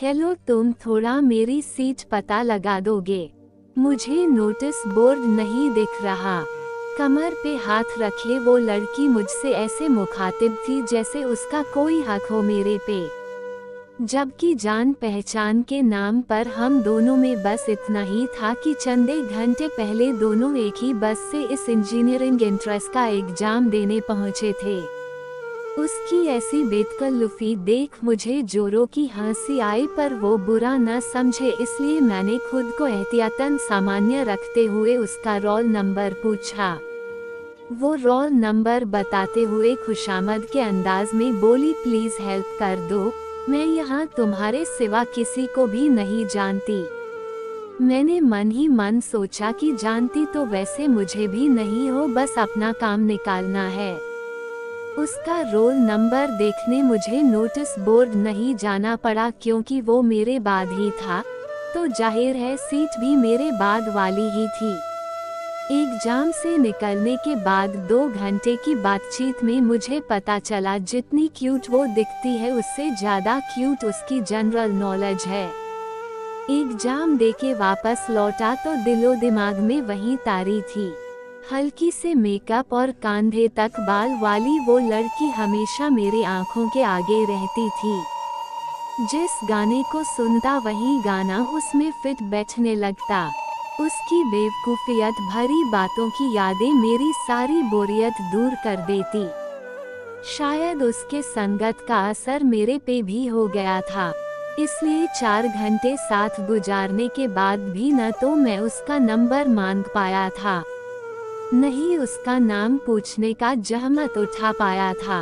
Hello, तुम थोड़ा मेरी सीट पता लगा दोगे? मुझे नोटिस बोर्ड नहीं दिख रहा। कमर पे हाथ रखे वो लड़की मुझसे ऐसे मुखातिब थी जैसे उसका कोई हक हो मेरे पे, जबकि जान पहचान के नाम पर हम दोनों में बस इतना ही था कि चंदे घंटे पहले दोनों एक ही बस से इस इंजीनियरिंग एंट्रेंस का एग्जाम देने पहुंचे थे। उसकी ऐसी बेतकल्लुफी देख मुझे जोरों की हंसी आई, पर वो बुरा न समझे इसलिए मैंने खुद को एहतियातन सामान्य रखते हुए उसका रोल नंबर पूछा। वो रोल नंबर बताते हुए खुशामद के अंदाज में बोली, प्लीज हेल्प कर दो, मैं यहाँ तुम्हारे सिवा किसी को भी नहीं जानती। मैंने मन ही मन सोचा कि जानती तो वैसे मुझे भी नहीं हो, बस अपना काम निकालना है। उसका रोल नंबर देखने मुझे नोटिस बोर्ड नहीं जाना पड़ा क्योंकि वो मेरे बाद ही था, तो जाहिर है सीट भी मेरे बाद वाली ही थी। एग्जाम से निकलने के बाद 2 घंटे की बातचीत में मुझे पता चला जितनी क्यूट वो दिखती है उससे ज्यादा क्यूट उसकी जनरल नॉलेज है। एग्जाम देके वापस लौटा तो दिलो दिमाग में वही तारी थी। हल्की से मेकअप और कंधे तक बाल वाली वो लड़की हमेशा मेरी आंखों के आगे रहती थी। जिस गाने को सुनता वही गाना उसमें फिट बैठने लगता। उसकी बेवकूफियत भरी बातों की यादें मेरी सारी बोरियत दूर कर देती। शायद उसके संगत का असर मेरे पे भी हो गया था, इसलिए 4 घंटे साथ गुजारने के बाद भी न तो मैं उसका नंबर मांग पाया था, नहीं उसका नाम पूछने का जहमत उठा पाया था।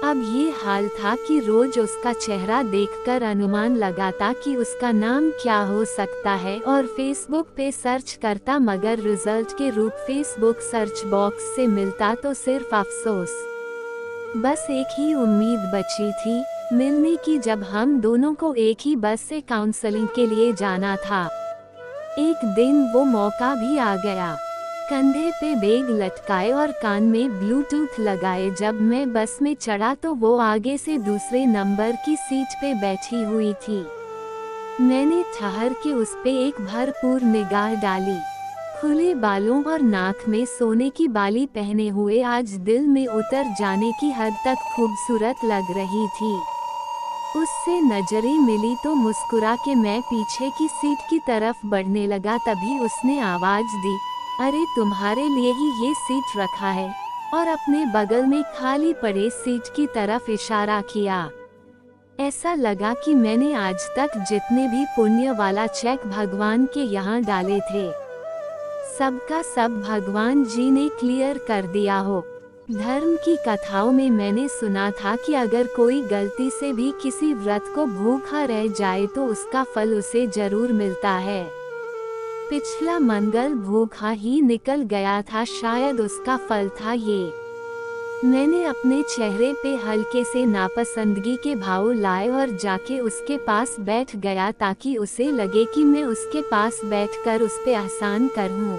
अब ये हाल था कि रोज उसका चेहरा देखकर अनुमान लगाता कि उसका नाम क्या हो सकता है और फेसबुक पे सर्च करता, मगर रिजल्ट के रूप फेसबुक सर्च बॉक्स से मिलता तो सिर्फ अफसोस। बस एक ही उम्मीद बची थी, मिलने की, जब हम दोनों को एक ही बस से काउंसलिंग के लिए जाना था। एक दिन वो मौका भी आ गया। कंधे पे बैग लटकाए और कान में ब्लूटूथ लगाए जब मैं बस में चढ़ा तो वो आगे से दूसरे नंबर की सीट पे बैठी हुई थी। मैंने ठहर के उस पे एक भरपूर निगाह डाली। खुले बालों और नाक में सोने की बाली पहने हुए आज दिल में उतर जाने की हद तक खूबसूरत लग रही थी। उससे नजरें मिली तो मुस्कुरा के मैं पीछे की सीट की तरफ बढ़ने लगा, तभी उसने आवाज दी, अरे तुम्हारे लिए ही ये सीट रखा है, और अपने बगल में खाली पड़े सीट की तरफ इशारा किया। ऐसा लगा कि मैंने आज तक जितने भी पुण्य वाला चेक भगवान के यहाँ डाले थे, सबका सब भगवान जी ने क्लियर कर दिया हो। धर्म की कथाओं में मैंने सुना था कि अगर कोई गलती से भी किसी व्रत को भूखा रह जाए तो उसका फल उसे जरूर मिलता है। पिछला मंगल भूखा ही निकल गया था, शायद उसका फल था ये। मैंने अपने चेहरे पे हल्के से नापसंदगी के भाव लाए और जाके उसके पास बैठ गया ताकि उसे लगे कि मैं उसके पास बैठकर उस पे एहसान करूं।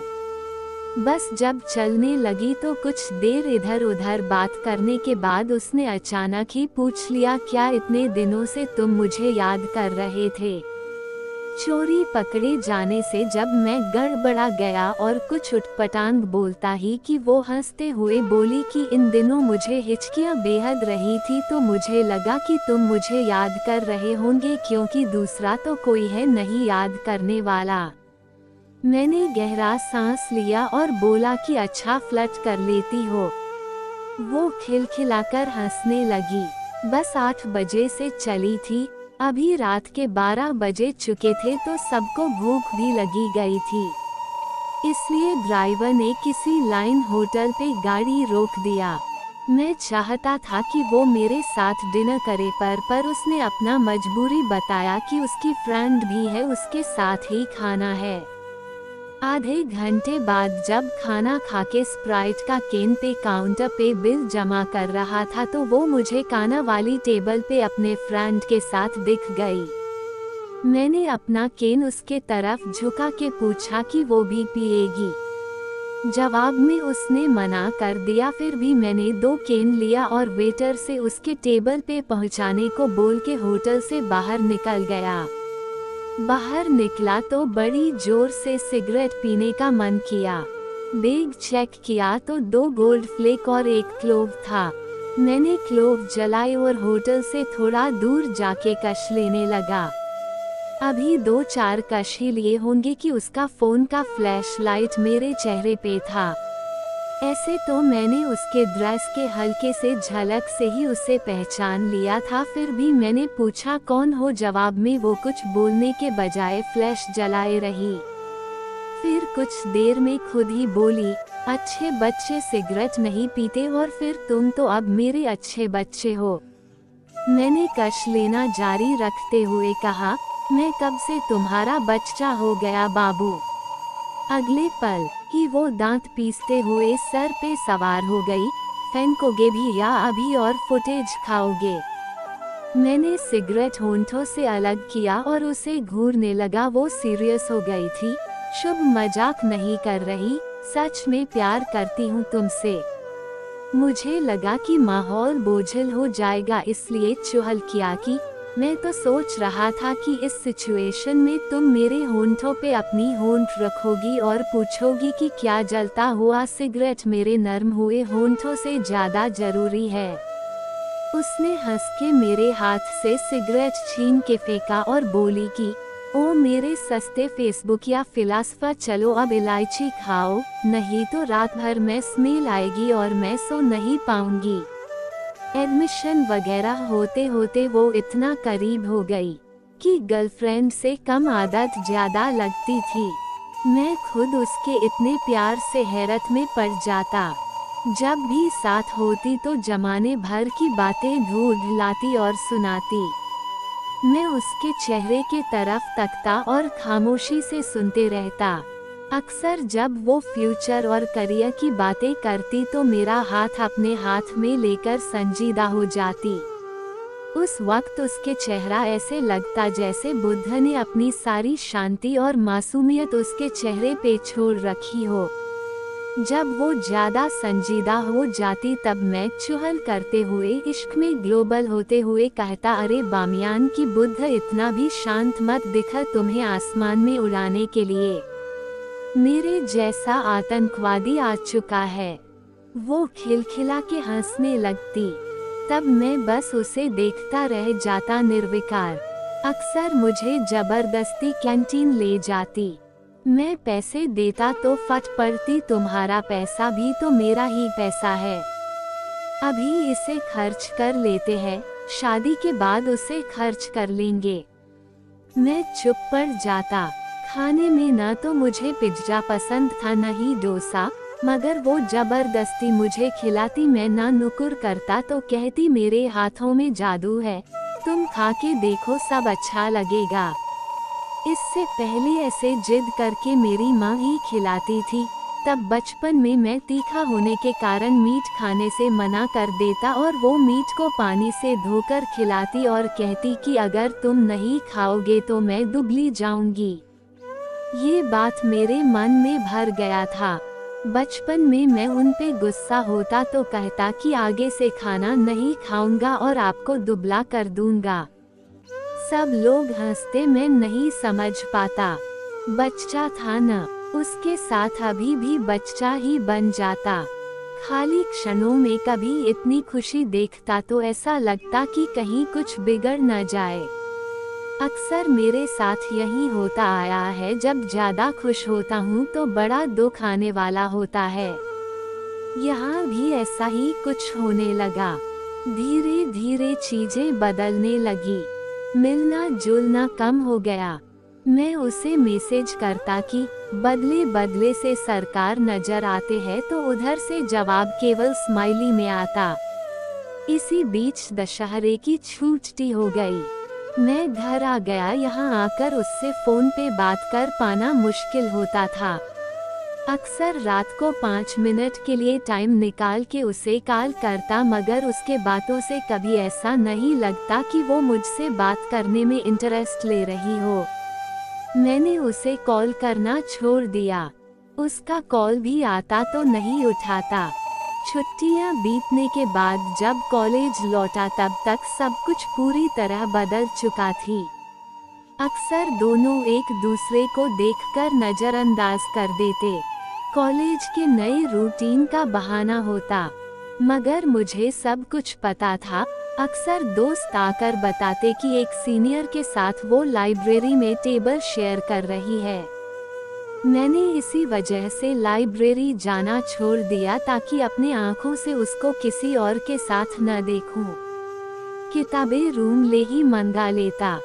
बस जब चलने लगी तो कुछ देर इधर उधर बात करने के बाद उसने अचानक ही पूछ लिया, क्या इतने दिनों से तुम मुझे याद कर रहे थे? चोरी पकड़े जाने से जब मैं गड़बड़ा गया और कुछ उटपटांग बोलता ही कि वो हंसते हुए बोली कि इन दिनों मुझे हिचकियां बेहद रही थी, तो मुझे लगा कि तुम मुझे याद कर रहे होंगे क्योंकि दूसरा तो कोई है नहीं याद करने वाला। मैंने गहरा सांस लिया और बोला कि अच्छा फ्लर्ट कर लेती हो। वो खिलखिलाकर हंसने लगी। बस 8 बजे से चली थी, अभी रात के 12 बजे चुके थे तो सबको भूख भी लगी गई थी, इसलिए ड्राइवर ने किसी लाइन होटल पे गाड़ी रोक दिया। मैं चाहता था कि वो मेरे साथ डिनर करे, पर उसने अपना मजबूरी बताया कि उसकी फ्रेंड भी है, उसके साथ ही खाना है। आधे घंटे बाद जब खाना खाके स्प्राइट का केन पे काउंटर पे बिल जमा कर रहा था तो वो मुझे खाना वाली टेबल पे अपने फ्रेंड के साथ दिख गई। मैंने अपना केन उसके तरफ झुका के पूछा कि वो भी पिएगी। जवाब में उसने मना कर दिया, फिर भी मैंने 2 केन लिया और वेटर से उसके टेबल पे पहुंचाने को बोल के होटल से बाहर निकल गया। बाहर निकला तो बड़ी जोर से सिगरेट पीने का मन किया। बैग चेक किया तो 2 गोल्ड फ्लेक और 1 क्लोव था। मैंने क्लोव जलाए और होटल से थोड़ा दूर जाके कश लेने लगा। अभी 2-4 कश ही लिए होंगे कि उसका फोन का फ्लैश लाइट मेरे चेहरे पे था। ऐसे तो मैंने उसके ड्रेस के हल्के से झलक से ही उसे पहचान लिया था, फिर भी मैंने पूछा कौन हो। जवाब में वो कुछ बोलने के बजाय फ्लैश जलाए रही। फिर कुछ देर में खुद ही बोली, अच्छे बच्चे सिगरेट नहीं पीते और फिर तुम तो अब मेरे अच्छे बच्चे हो। मैंने कश लेना जारी रखते हुए कहा, मैं कब से तुम्हारा बच्चा हो गया बाबू। अगले पल ही वो दांत पीसते हुए सर पे सवार हो गई। फेंकोगे भी या अभी और फुटेज खाओगे। मैंने सिगरेट होंठों से अलग किया और उसे घूरने लगा। वो सीरियस हो गई थी। शुभ मजाक नहीं कर रही, सच में प्यार करती हूँ तुमसे। मुझे लगा कि माहौल बोझिल हो जाएगा, इसलिए चुहल किया कि मैं तो सोच रहा था कि इस सिचुएशन में तुम मेरे होंठों पे अपनी होंठ रखोगी और पूछोगी कि क्या जलता हुआ सिगरेट मेरे नर्म हुए होंठों से ज्यादा जरूरी है। उसने हंस के मेरे हाथ से सिगरेट छीन के फेंका और बोली कि ओ मेरे सस्ते फेसबुक या फिलासफा, चलो अब इलायची खाओ, नहीं तो रात भर में स्मेल आएगी और मैं सो नहीं पाऊंगी। एडमिशन वगैरह होते होते वो इतना करीब हो गई कि गर्लफ्रेंड से कम आदत ज्यादा लगती थी। मैं खुद उसके इतने प्यार से हैरत में पड़ जाता। जब भी साथ होती तो जमाने भर की बातें ढूंढ लाती और सुनाती। मैं उसके चेहरे के तरफ तकता और खामोशी से सुनते रहता। अक्सर जब वो फ्यूचर और करियर की बातें करती तो मेरा हाथ अपने हाथ में लेकर संजीदा हो जाती। उस वक्त उसके चेहरा ऐसे लगता जैसे बुद्ध ने अपनी सारी शांति और मासूमियत उसके चेहरे पे छोड़ रखी हो। जब वो ज्यादा संजीदा हो जाती तब मैं चुहल करते हुए इश्क में ग्लोबल होते हुए कहता, अरे बामियान की बुद्ध, इतना भी शांत मत दिख तुम्हें आसमान में उड़ाने के लिए। मेरे जैसा आतंकवादी आ चुका है। वो खिलखिला के हंसने लगती। तब मैं बस उसे देखता रह जाता निर्विकार। अक्सर मुझे जबरदस्ती कैंटीन ले जाती। मैं पैसे देता तो फट पड़ती, तुम्हारा पैसा भी तो मेरा ही पैसा है, अभी इसे खर्च कर लेते हैं, शादी के बाद उसे खर्च कर लेंगे। मैं चुप पड़ जाता। खाने में न तो मुझे पिज्जा पसंद था न ही डोसा, मगर वो जबरदस्ती मुझे खिलाती। मैं ना नुकुर करता तो कहती, मेरे हाथों में जादू है, तुम खा के देखो, सब अच्छा लगेगा। इससे पहले ऐसे जिद करके मेरी माँ ही खिलाती थी। तब बचपन में मैं तीखा होने के कारण मीट खाने से मना कर देता और वो मीट को पानी से धोकर खिलाती और कहती कि अगर तुम नहीं खाओगे तो मैं दुबली जाऊंगी। ये बात मेरे मन में भर गया था। बचपन में मैं उन पे गुस्सा होता तो कहता कि आगे से खाना नहीं खाऊंगा और आपको दुबला कर दूंगा। सब लोग हंसते, मैं नहीं समझ पाता। बच्चा था न, उसके साथ अभी भी बच्चा ही बन जाता। खाली क्षणों में कभी इतनी खुशी देखता तो ऐसा लगता कि कहीं कुछ बिगड़ न जाए। अक्सर मेरे साथ यही होता आया है, जब ज्यादा खुश होता हूँ तो बड़ा दुख आने वाला होता है। यहाँ भी ऐसा ही कुछ होने लगा। धीरे धीरे चीजें बदलने लगी। मिलना जुलना कम हो गया। मैं उसे मैसेज करता कि बदले बदले से सरकार नजर आते हैं तो उधर से जवाब केवल स्माइली में आता। इसी बीच दशहरे की छुट्टी हो गई। मैं घर आ गया। यहाँ आकर उससे फोन पे बात कर पाना मुश्किल होता था। अक्सर रात को 5 मिनट के लिए टाइम निकाल के उसे कॉल करता, मगर उसके बातों से कभी ऐसा नहीं लगता कि वो मुझसे बात करने में इंटरेस्ट ले रही हो। मैंने उसे कॉल करना छोड़ दिया। उसका कॉल भी आता तो नहीं उठाता। छुट्टियां बीतने के बाद जब कॉलेज लौटा तब तक सब कुछ पूरी तरह बदल चुका थी। अक्सर दोनों एक दूसरे को देखकर नजरअंदाज कर देते। कॉलेज के नए रूटीन का बहाना होता, मगर मुझे सब कुछ पता था। अक्सर दोस्त आकर बताते कि एक सीनियर के साथ वो लाइब्रेरी में टेबल शेयर कर रही है। मैंने इसी वजह से लाइब्रेरी जाना छोड़ दिया ताकि अपने आँखों से उसको किसी और के साथ न देखूं। किताबें रूम ले ही मंगा लेता,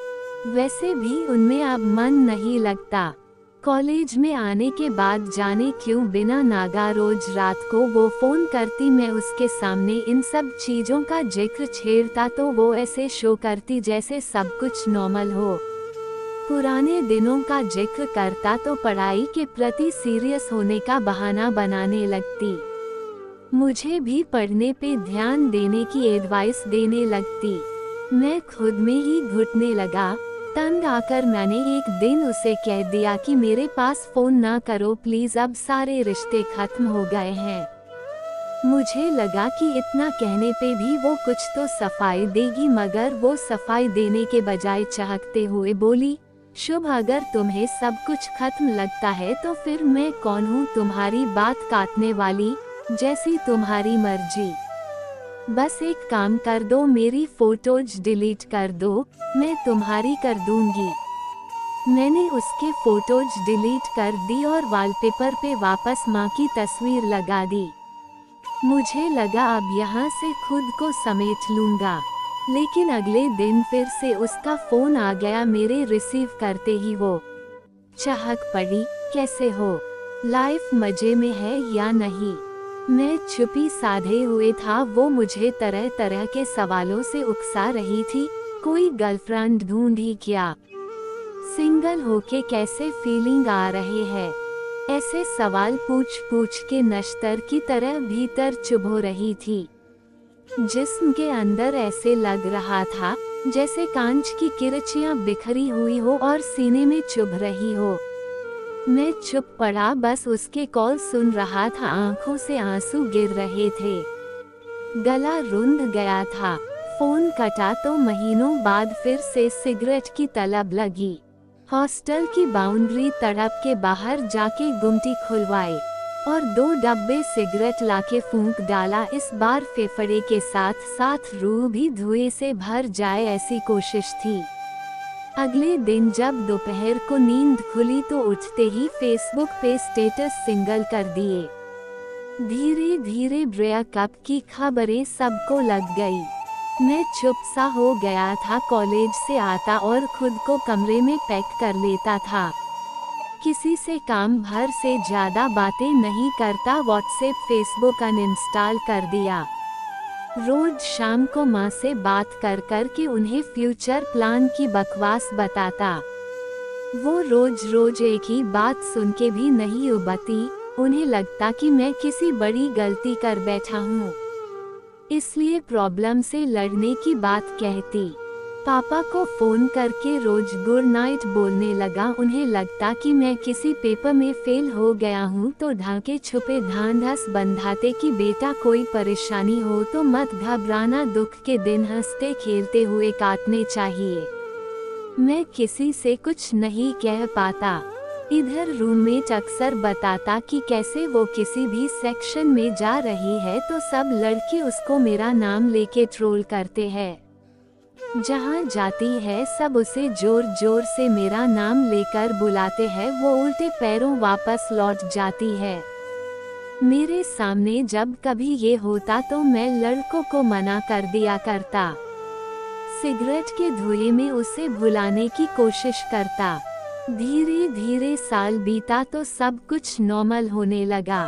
वैसे भी उनमें अब मन नहीं लगता। कॉलेज में आने के बाद जाने क्यों बिना नागा रोज रात को वो फोन करती, मैं उसके सामने इन सब चीजों का जिक्र छेड़ता तो वो ऐसे शो करती जैसे सब कुछ नॉर्मल हो। पुराने दिनों का जिक्र करता तो पढ़ाई के प्रति सीरियस होने का बहाना बनाने लगती। मुझे भी पढ़ने पे ध्यान देने की एडवाइस देने लगती। मैं खुद में ही घुटने लगा। तंग आकर मैंने एक दिन उसे कह दिया कि मेरे पास फोन ना करो प्लीज, अब सारे रिश्ते खत्म हो गए हैं। मुझे लगा कि इतना कहने पे भी वो कुछ तो सफाई देगी, मगर वो सफाई देने के बजाय चहकते हुए बोली, शुभ अगर तुम्हें सब कुछ खत्म लगता है तो फिर मैं कौन हूँ तुम्हारी बात काटने वाली, जैसी तुम्हारी मर्जी। बस एक काम कर दो, मेरी फोटोज डिलीट कर दो, मैं तुम्हारी कर दूंगी। मैंने उसके फोटोज डिलीट कर दी और वॉलपेपर पे वापस माँ की तस्वीर लगा दी। मुझे लगा अब यहाँ से खुद को समेट लूंगा, लेकिन अगले दिन फिर से उसका फोन आ गया। मेरे रिसीव करते ही वो चाहक पड़ी, कैसे हो, लाइफ मजे में है या नहीं। मैं चुप्पी साधे हुए था। वो मुझे तरह तरह के सवालों से उकसा रही थी। कोई गर्लफ्रेंड ढूंढी क्या, सिंगल होके कैसे फीलिंग आ रहे हैं, ऐसे सवाल पूछ पूछ के नश्तर की तरह भीतर चुभ रही थी। जिस्म के अंदर ऐसे लग रहा था जैसे कांच की किरचियां बिखरी हुई हो और सीने में चुभ रही हो। मैं चुप पड़ा, बस उसके कॉल सुन रहा था। आंखों से आंसू गिर रहे थे, गला रुंध गया था। फोन कटा तो महीनों बाद फिर से सिगरेट की तलब लगी। हॉस्टल की बाउंड्री तड़प के बाहर जाके गुमटी खुलवाई और 2 डब्बे सिगरेट लाके फूंक डाला। इस बार फेफड़े के साथ साथ रूह भी धुएं से भर जाए ऐसी कोशिश थी। अगले दिन जब दोपहर को नींद खुली तो उठते ही फेसबुक पे स्टेटस सिंगल कर दिए। धीरे धीरे ब्रेकअप की खबरें सबको लग गई। मैं चुप सा हो गया था। कॉलेज से आता और खुद को कमरे में पैक कर लेता था। किसी से काम भर से ज्यादा बातें नहीं करता। व्हाट्सएप फेसबुक अनइंस्टॉल कर दिया। रोज शाम को माँ से बात कर कर के उन्हें फ्यूचर प्लान की बकवास बताता। वो रोज रोज एक ही बात सुन के भी नहीं उबती। उन्हें लगता कि मैं किसी बड़ी गलती कर बैठा हूँ, इसलिए प्रॉब्लम से लड़ने की बात कहती। पापा को फोन करके रोज गुड नाइट बोलने लगा। उन्हें लगता कि मैं किसी पेपर में फेल हो गया हूँ तो ढाके छुपे ढांढस बंधाते कि बेटा कोई परेशानी हो तो मत घबराना, दुख के दिन हंसते खेलते हुए काटने चाहिए। मैं किसी से कुछ नहीं कह पाता। इधर रूममेट अक्सर बताता कि कैसे वो किसी भी सेक्शन में जा रही है तो सब लड़के उसको मेरा नाम लेके ट्रोल करते हैं। जहाँ जाती है सब उसे जोर जोर से मेरा नाम लेकर बुलाते हैं। वो उल्टे पैरों वापस लौट जाती है। मेरे सामने जब कभी ये होता तो मैं लड़कों को मना कर दिया करता। सिगरेट के धुएं में उसे भुलाने की कोशिश करता। धीरे धीरे साल बीता तो सब कुछ नॉर्मल होने लगा।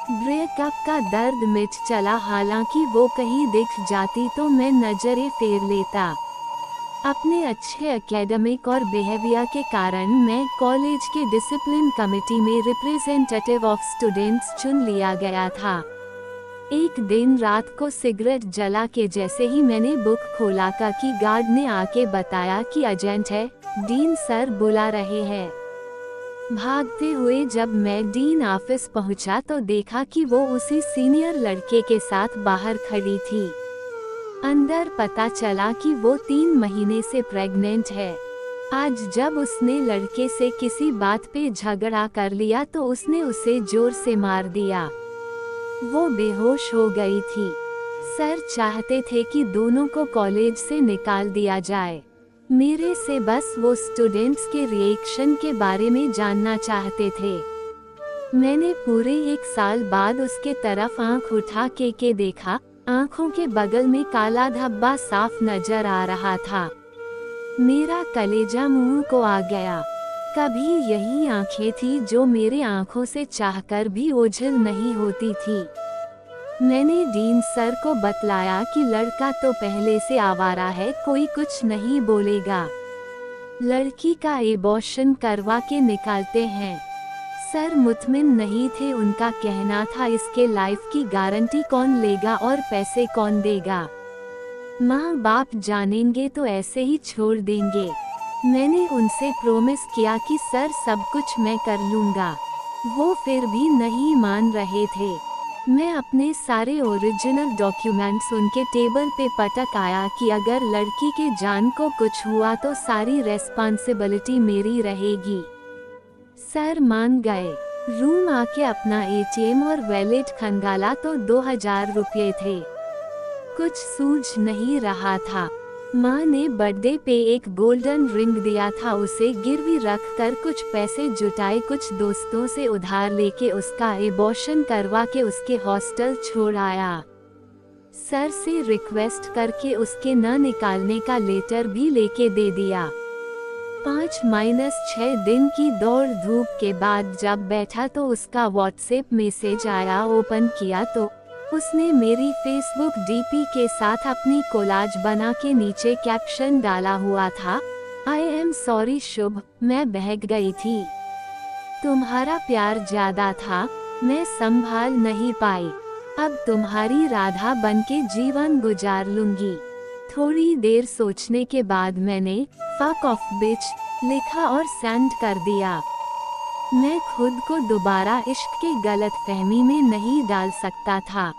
ब्रेकअप का दर्द मिट चला। हालांकि वो कहीं दिख जाती तो मैं नजरें फेर लेता। अपने अच्छे एकेडमिक और बिहेवियर के कारण मैं कॉलेज के डिसिप्लिन कमेटी में रिप्रेजेंटेटिव ऑफ स्टूडेंट्स चुन लिया गया था। एक दिन रात को सिगरेट जला के जैसे ही मैंने बुक खोला कि गार्ड ने आके बताया कि एजेंट है, डीन सर बुला रहे हैं। भागते हुए जब मैं डीन ऑफिस पहुंचा तो देखा कि वो उसी सीनियर लड़के के साथ बाहर खड़ी थी। अंदर पता चला कि वो 3 महीने से प्रेग्नेंट है। आज जब उसने लड़के से किसी बात पे झगड़ा कर लिया तो उसने उसे जोर से मार दिया। वो बेहोश हो गई थी। सर चाहते थे कि दोनों को कॉलेज से निकाल दिया जाए। मेरे से बस वो स्टूडेंट्स के रिएक्शन के बारे में जानना चाहते थे। मैंने पूरे 1 साल बाद उसके तरफ आंख उठा के देखा। आंखों के बगल में काला धब्बा साफ नजर आ रहा था। मेरा कलेजा मुंह को आ गया। कभी यही आंखें थी जो मेरे आंखों से चाहकर भी ओझल नहीं होती थी। मैंने डीन सर को बतलाया कि लड़का तो पहले से आवारा है, कोई कुछ नहीं बोलेगा। लड़की का एबॉर्शन करवा के निकालते हैं। सर मुतमिन नहीं थे। उनका कहना था इसके लाइफ की गारंटी कौन लेगा और पैसे कौन देगा। माँ बाप जानेंगे तो ऐसे ही छोड़ देंगे। मैंने उनसे प्रॉमिस किया कि सर सब कुछ मैं कर लूँगा। वो फिर भी नहीं मान रहे थे। मैं अपने सारे ओरिजिनल डॉक्यूमेंट्स उनके टेबल पे पटक आया कि अगर लड़की के जान को कुछ हुआ तो सारी रेस्पॉन्सिबिलिटी मेरी रहेगी। सर मान गए। रूम आके अपना एटीएम और वैलेट खंगाला तो 2000 रुपये थे। कुछ सूझ नहीं रहा था। माँ ने बर्थडे पे एक गोल्डन रिंग दिया था, उसे गिरवी रख कर कुछ पैसे जुटाए, कुछ दोस्तों से उधार लेके उसका एबॉर्शन करवा के उसके हॉस्टल छोड़ आया। सर से रिक्वेस्ट करके उसके न निकालने का लेटर भी लेके दे दिया। 5-6 दिन की दौड़ धूप के बाद जब बैठा तो उसका व्हाट्सएप मैसेज आया। ओपन किया तो उसने मेरी फेसबुक डीपी के साथ अपनी कोलाज बना के नीचे कैप्शन डाला हुआ था, आई एम सॉरी शुभ, मैं बहक गई थी। तुम्हारा प्यार ज्यादा था, मैं संभाल नहीं पाई। अब तुम्हारी राधा बनके जीवन गुजार लूंगी। थोड़ी देर सोचने के बाद मैंने फक ऑफ बिच लिखा और सेंड कर दिया। मैं खुद को दोबारा इश्क के गलत फहमी में नहीं डाल सकता था।